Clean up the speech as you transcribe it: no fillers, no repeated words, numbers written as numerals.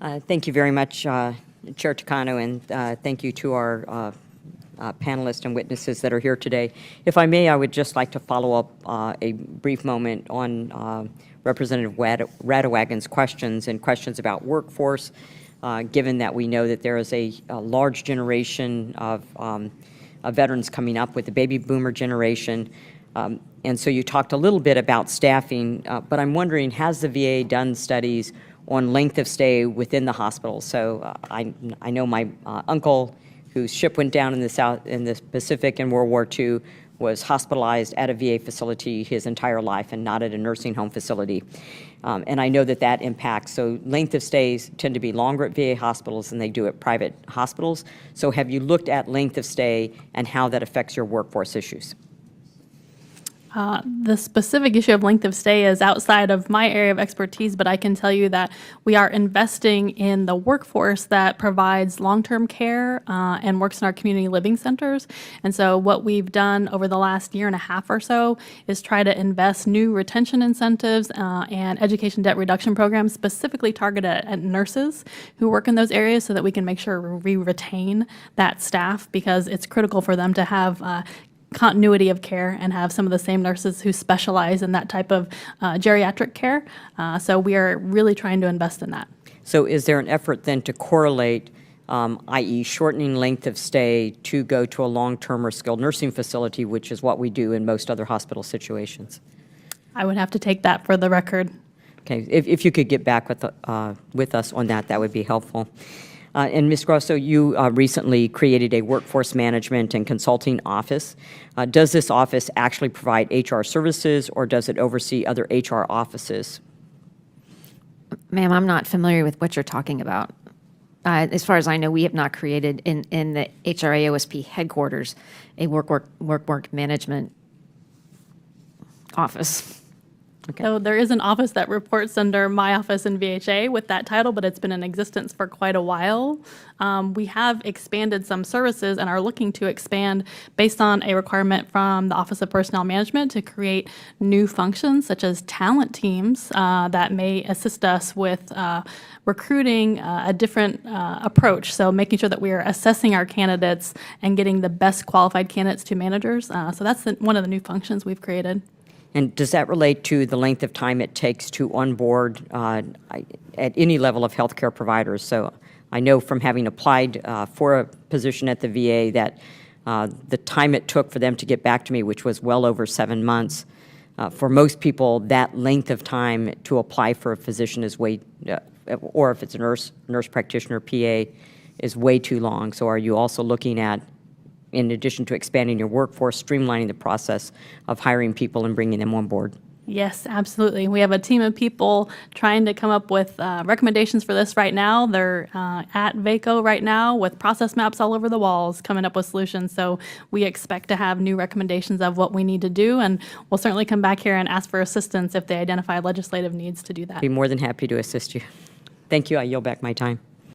Thank you very much, Chair Takano, and thank you to our panelists and witnesses that are here today. If I may, I would just like to follow up a brief moment on Representative Radewagen's questions and questions about workforce, given that we know that there is a large generation of veterans coming up with the baby boomer generation. And so you talked a little bit about staffing, but I'm wondering, has the VA done studies on length of stay within the hospital? So I know my uncle, whose ship went down in the Pacific in World War II, was hospitalized at a VA facility his entire life and not at a nursing home facility. And I know that that impacts. So length of stays tend to be longer at VA hospitals than they do at private hospitals. So have you looked at length of stay and how that affects your workforce issues? The specific issue of length of stay is outside of my area of expertise, but I can tell you that we are investing in the workforce that provides long-term care and works in our community living centers. And so what we've done over the last year and a half or so is try to invest new retention incentives and education debt reduction programs specifically targeted at nurses who work in those areas so that we can make sure we retain that staff, because it's critical for them to have continuity of care and have some of the same nurses who specialize in that type of geriatric care. So we are really trying to invest in that. So is there an effort then to correlate, i.e. shortening length of stay to go to a long-term or skilled nursing facility, which is what we do in most other hospital situations? I would have to take that for the record. Okay, if you could get back with us on that, that would be helpful. And Ms. Grosso, you recently created a workforce management and consulting office. Does this office actually provide HR services, or does it oversee other HR offices? Ma'am, I'm not familiar with what you're talking about. As far as I know, we have not created in the HRAOSP headquarters a work management office. Okay. So there is an office that reports under my office in VHA with that title, but it's been in existence for quite a while. We have expanded some services and are looking to expand based on a requirement from the Office of Personnel Management to create new functions such as talent teams that may assist us with recruiting a different approach. So making sure that we are assessing our candidates and getting the best qualified candidates to managers. So that's one of the new functions we've created. And does that relate to the length of time it takes to onboard at any level of healthcare providers? So I know from having applied for a position at the VA that the time it took for them to get back to me, which was well over 7 months, for most people, that length of time to apply for a physician is way, or if it's a nurse practitioner, PA, is way too long. So are you also looking at, in addition to expanding your workforce, streamlining the process of hiring people and bringing them on board? Yes, absolutely. We have a team of people trying to come up with recommendations for this right now. They're at VACO right now with process maps all over the walls, coming up with solutions. So we expect to have new recommendations of what we need to do, and we'll certainly come back here and ask for assistance if they identify legislative needs to do that. Be more than happy to assist you. Thank you. I yield back my time.